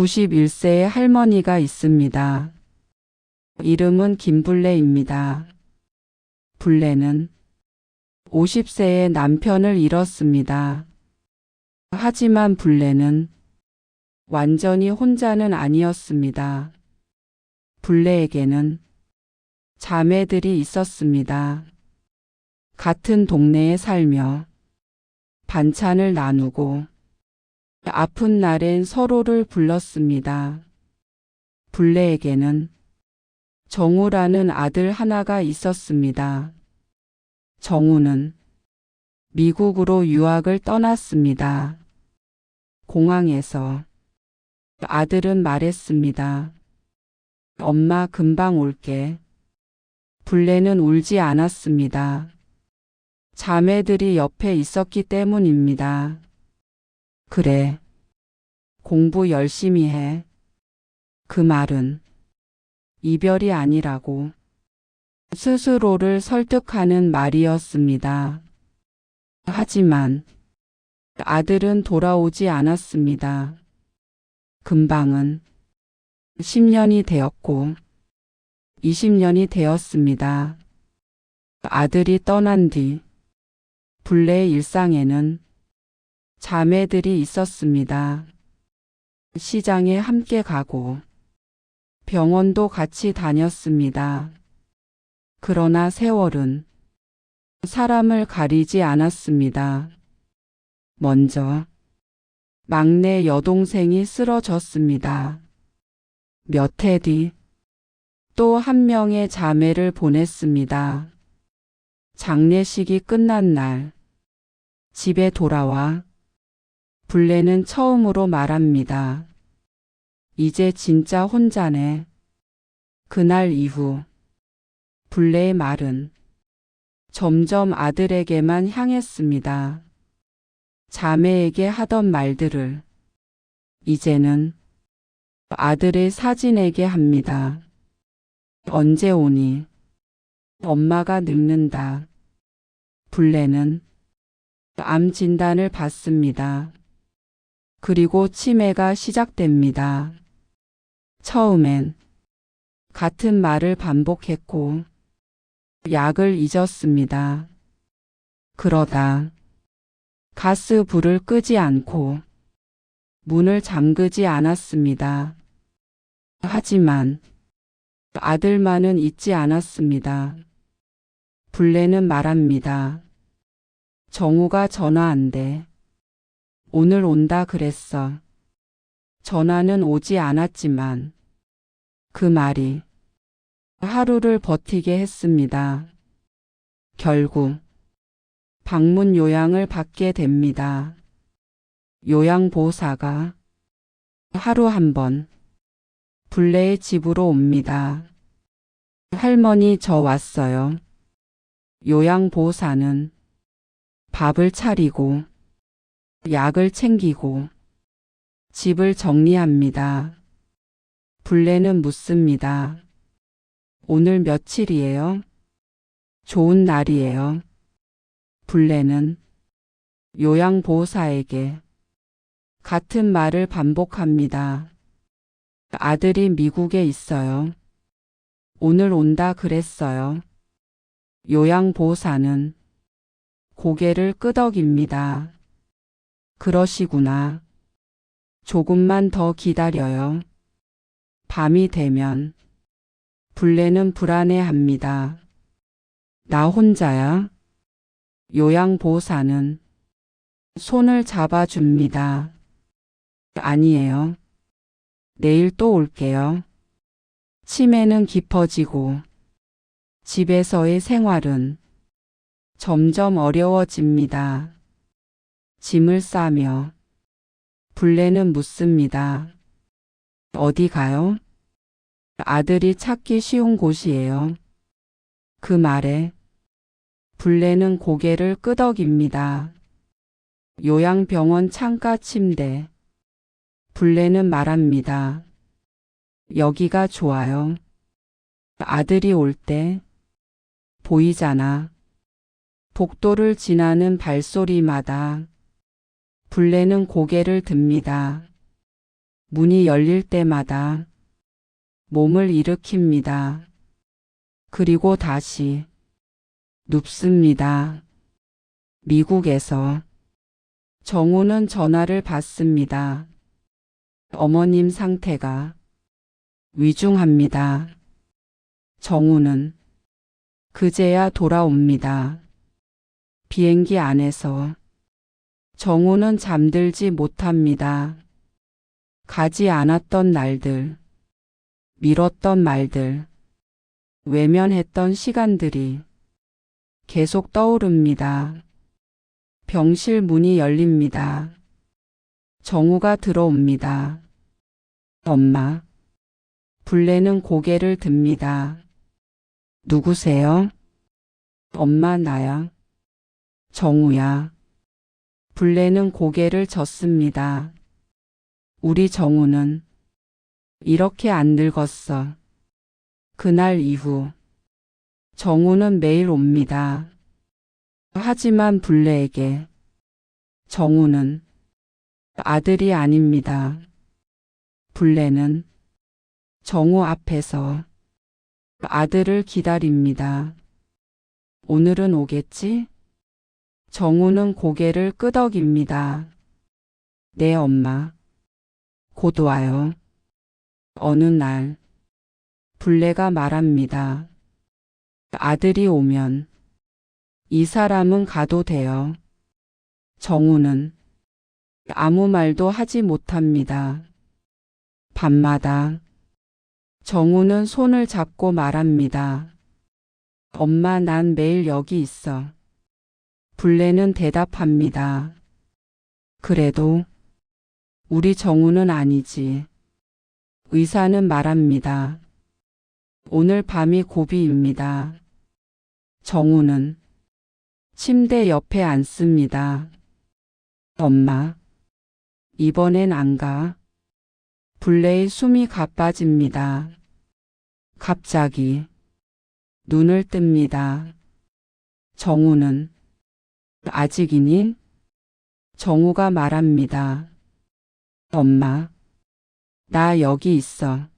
91세의 할머니가 있습니다. 이름은 김불레입니다. 불레는 50세의 남편을 잃었습니다. 하지만 불레는 완전히 혼자는 아니었습니다. 불레에게는 자매들이 있었습니다. 같은 동네에 살며 반찬을 나누고 아픈 날엔 서로를 불렀습니다. 불레에게는 정우라는 아들 하나가 있었습니다. 정우는 미국으로 유학을 떠났습니다. 공항에서 아들은 말했습니다. 엄마 금방 올게. 불레는 울지 않았습니다. 자매들이 옆에 있었기 때문입니다. 그래, 공부 열심히 해. 그 말은 이별이 아니라고 스스로를 설득하는 말이었습니다. 하지만 아들은 돌아오지 않았습니다. 금방은 10년이 되었고 20년이 되었습니다. 아들이 떠난 뒤 불레의 일상에는 자매들이 있었습니다. 시장에 함께 가고 병원도 같이 다녔습니다. 그러나 세월은 사람을 가리지 않았습니다. 먼저 막내 여동생이 쓰러졌습니다. 몇 해 뒤 또 한 명의 자매를 보냈습니다. 장례식이 끝난 날 집에 돌아와 불레는 처음으로 말합니다. 이제 진짜 혼자네. 그날 이후 불레의 말은 점점 아들에게만 향했습니다. 자매에게 하던 말들을 이제는 아들의 사진에게 합니다. 언제 오니? 엄마가 늙는다. 불레는 암 진단을 받습니다. 그리고 치매가 시작됩니다. 처음엔 같은 말을 반복했고 약을 잊었습니다. 그러다 가스불을 끄지 않고 문을 잠그지 않았습니다. 하지만 아들만은 잊지 않았습니다. 불레는 말합니다. 정우가 전화한대. 오늘 온다 그랬어. 전화는 오지 않았지만 그 말이 하루를 버티게 했습니다. 결국 방문 요양을 받게 됩니다. 요양보호사가 하루 한 번 불레의 집으로 옵니다. 할머니 저 왔어요. 요양보호사는 밥을 차리고 약을 챙기고 집을 정리합니다. 불레는 묻습니다. 오늘 며칠이에요? 좋은 날이에요. 불레는 요양보호사에게 같은 말을 반복합니다. 아들이 미국에 있어요. 오늘 온다 그랬어요. 요양보호사는 고개를 끄덕입니다. 그러시구나. 조금만 더 기다려요. 밤이 되면 불레는 불안해합니다. 나 혼자야? 요양보호사는 손을 잡아줍니다. 아니에요. 내일 또 올게요. 치매는 깊어지고 집에서의 생활은 점점 어려워집니다. 짐을 싸며 불레는 묻습니다. 어디 가요? 아들이 찾기 쉬운 곳이에요. 그 말에 불레는 고개를 끄덕입니다. 요양병원 창가 침대. 불레는 말합니다. 여기가 좋아요. 아들이 올 때 보이잖아. 복도를 지나는 발소리마다 불레는 고개를 듭니다. 문이 열릴 때마다 몸을 일으킵니다. 그리고 다시 눕습니다. 미국에서 정우는 전화를 받습니다. 어머님 상태가 위중합니다. 정우는 그제야 돌아옵니다. 비행기 안에서 정우는 잠들지 못합니다. 가지 않았던 날들, 미뤘던 말들, 외면했던 시간들이 계속 떠오릅니다. 병실 문이 열립니다. 정우가 들어옵니다. 엄마. 불레는 고개를 듭니다. 누구세요? 엄마 나야. 정우야. 불레는 고개를 젓습니다. 우리 정우는 이렇게 안 늙었어. 그날 이후 정우는 매일 옵니다. 하지만 불레에게 정우는 아들이 아닙니다. 불레는 정우 앞에서 아들을 기다립니다. 오늘은 오겠지? 정우는 고개를 끄덕입니다. 네 엄마. 곧 와요. 어느 날 불레가 말합니다. 아들이 오면 이 사람은 가도 돼요. 정우는 아무 말도 하지 못합니다. 밤마다 정우는 손을 잡고 말합니다. 엄마 난 매일 여기 있어. 불레는 대답합니다. 그래도 우리 정우는 아니지. 의사는 말합니다. 오늘 밤이 고비입니다. 정우는 침대 옆에 앉습니다. 엄마, 이번엔 안 가. 불레의 숨이 가빠집니다. 갑자기 눈을 뜹니다. 정우는 아직이니? 정우가 말합니다. 엄마, 나 여기 있어.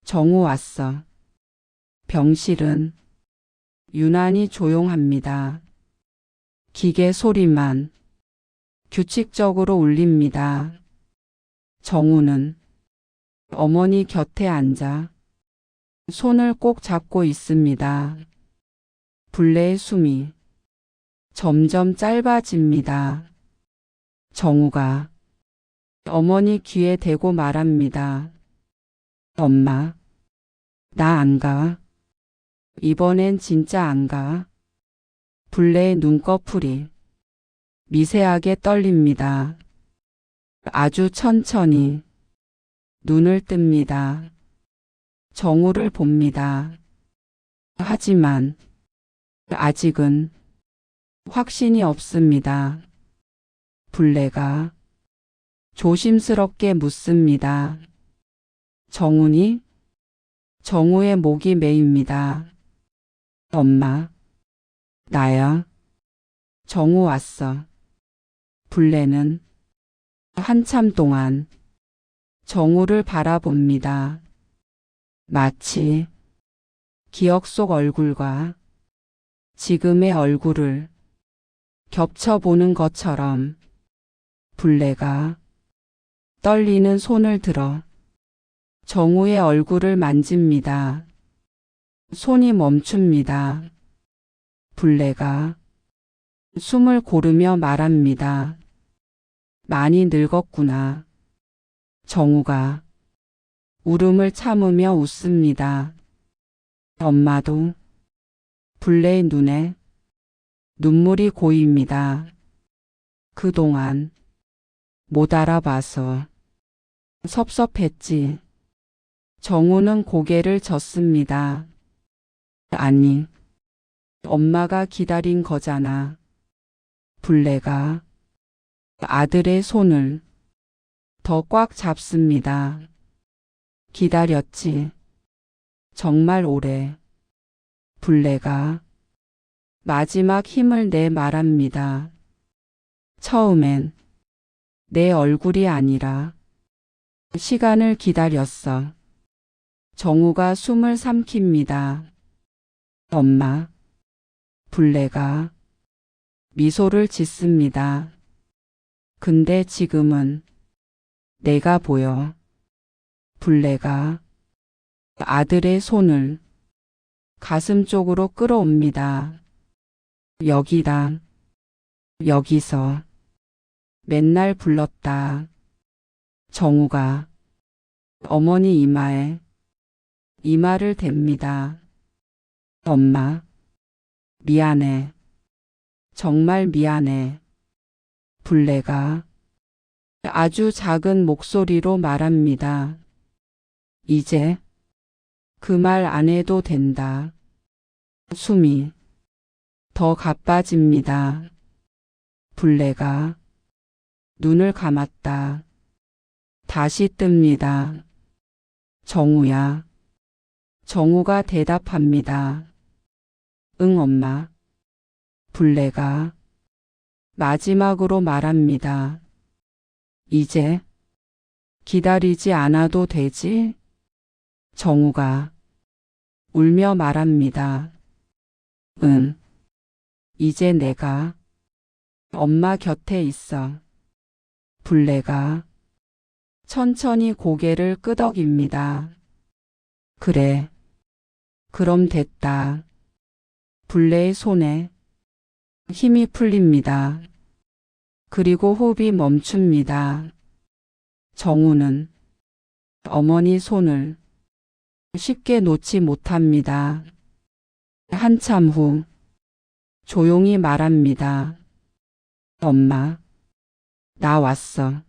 정우 왔어. 병실은 유난히 조용합니다. 기계 소리만 규칙적으로 울립니다. 정우는 어머니 곁에 앉아 손을 꼭 잡고 있습니다. 불레의 숨이 점점 짧아집니다. 정우가 어머니 귀에 대고 말합니다. 엄마, 나 안 가. 이번엔 진짜 안 가. 불레의 눈꺼풀이 미세하게 떨립니다. 아주 천천히 눈을 뜹니다. 정우를 봅니다. 하지만 아직은 확신이 없습니다. 불레가 조심스럽게 묻습니다. 정우니? 정우의 목이 메입니다. 엄마, 나야. 정우 왔어. 불레는 한참 동안 정우를 바라봅니다. 마치 기억 속 얼굴과 지금의 얼굴을 겹쳐보는 것처럼 불레가 떨리는 손을 들어 정우의 얼굴을 만집니다. 손이 멈춥니다. 불레가 숨을 고르며 말합니다. 많이 늙었구나. 정우가 울음을 참으며 웃습니다. 엄마도. 불레의 눈에 눈물이 고입니다. 그동안 못 알아봐서 섭섭했지. 정우는 고개를 젓습니다. 아니, 엄마가 기다린 거잖아. 불레가 아들의 손을 더 꽉 잡습니다. 기다렸지. 정말 오래. 불레가 마지막 힘을 내 말합니다. 처음엔 내 얼굴이 아니라 시간을 기다렸어. 정우가 숨을 삼킵니다. 엄마. 불레가 미소를 짓습니다. 근데 지금은 내가 보여. 불레가 아들의 손을 가슴 쪽으로 끌어옵니다. 여기다. 여기서 맨날 불렀다. 정우가 어머니 이마에 이마를 댑니다. 엄마, 미안해. 정말 미안해. 불레가 아주 작은 목소리로 말합니다. 이제 그 말 안 해도 된다. 숨이 더 가빠집니다. 불레가 눈을 감았다. 다시 뜹니다. 정우야. 정우가 대답합니다. 응, 엄마. 불레가 마지막으로 말합니다. 이제 기다리지 않아도 되지? 정우가 울며 말합니다. 응. 이제 내가 엄마 곁에 있어. 불레가 천천히 고개를 끄덕입니다. 그래. 그럼 됐다. 불레의 손에 힘이 풀립니다. 그리고 호흡이 멈춥니다. 정우는 어머니 손을 쉽게 놓지 못합니다. 한참 후 조용히 말합니다. 엄마, 나 왔어.